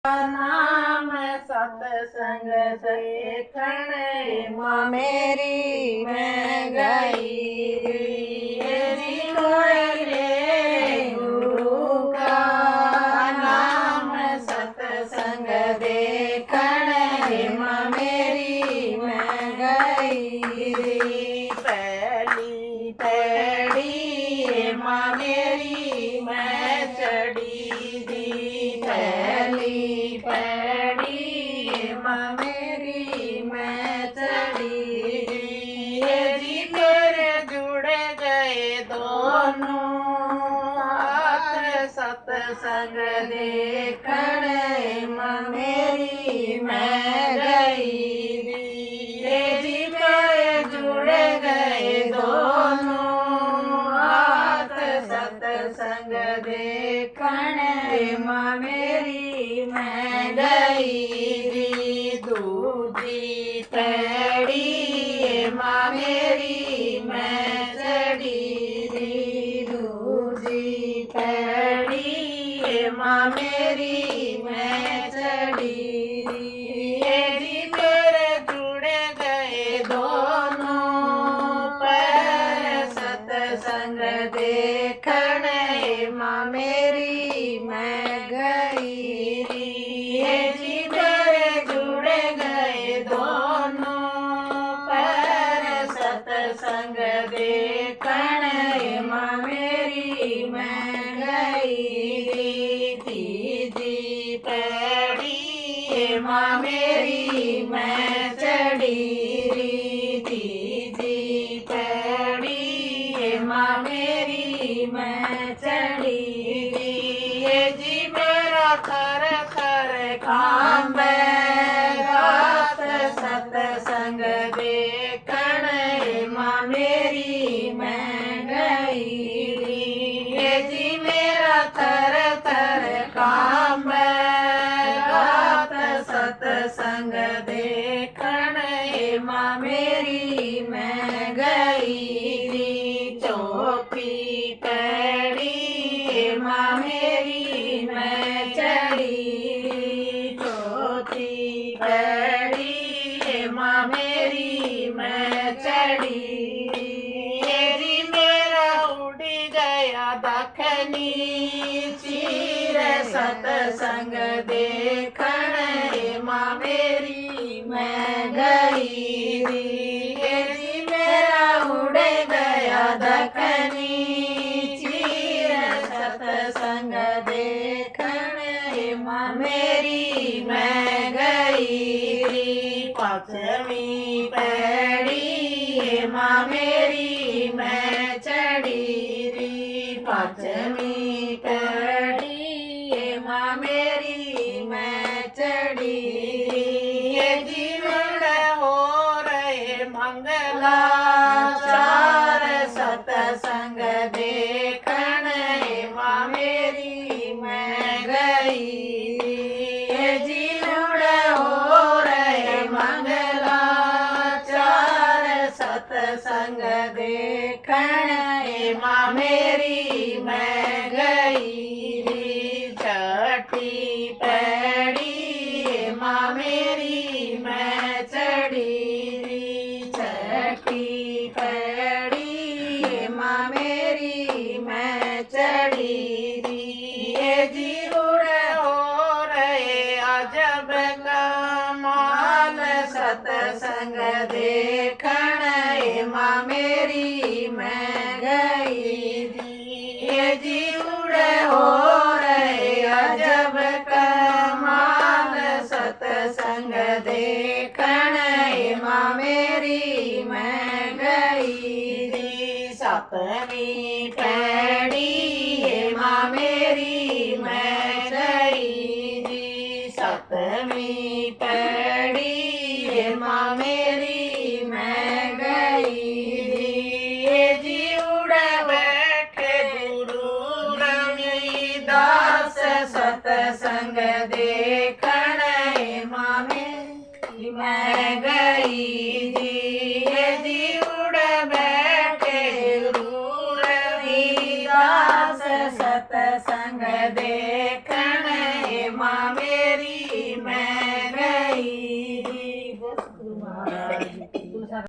नाम सत्संग देखण मां मेरी मैं गई गुरु का नाम सत्संग देखण मां मेरी मैं गई पहली पैड़ी मां मेरी मैं चढ़ी दी पहली पैड़ी मां मेरी मैं चढ़ी जी मेरे जुड़ गए दोनों हाथ सत्संग देखण मां मेरी मैं गई जी मेरे जुड़ गए दोनों हाथ सत्संग देखण मां मेरी मैं गई दूजी पैड़ी मां मेरी मैं चढ़ी दूजी पैड़ी मां मेरी मैं चढ़ी जी मेरे जुड़ गए दोनों पैर सत्संग देखण मां मेरी मैं गई जी मेरे जुड़ गए दोनों पैर सत्संग देखण मां मेरी मैं गई तीजी पैड़ी मां मेरी मैं चढ़ी तीजी पैड़ी मां मेरी मैं चढ़ी जी मेरा थर थर कांबे रात सत्संग देखण मां मेरी मैं गई जी मेरा थर थर कांबे रात सत्संग देखण मां मेरी मैं गई चौथी पैड़ी मां मेरी मैं चढ़ी चौथी पैड़ी मां मेरी मैं चढ़ी जी मेरा उड़ गया दखनी चीर सत्संग देखण मां मेरी मैं गई जी मेरा उड़ गया दखनी चीर सत्संग देखण मां मेरी मैं गई पांचवी पैड़ी मां मेरी मैं चढ़ी पांचवी पैड़ी मां मेरी मैं चढ़ी जीवन हो रहे मंगला चार सत्संग देखण मां मेरी मैं गई जीवन हो रहे मंगला चार सत्संग देखण मां मेरी मैं गई छठी पैड़ी मां मेरी मैं चढ़ी छठी पैड़ी मां मेरी मैं चढ़ी जी उड़ हो रहे अजब कमाल सत्संग देखण मां मेरी मैं गई जी उड़ हो रहे अजब कमाल सत्संग देखण मां मेरी मैं गई सतवीं पैड़ी मां मेरी मैं चढ़ी सतवीं पैड़ी मां मेरी मैं गई जी उड़ बैठे गुरु रविदास सत्संग देखण मां मेरी मैं गई जी उड़ बैठे गुरु रविदास सत्संग देखण मां माँ मेरी मैं गई। बस गुरु महाराज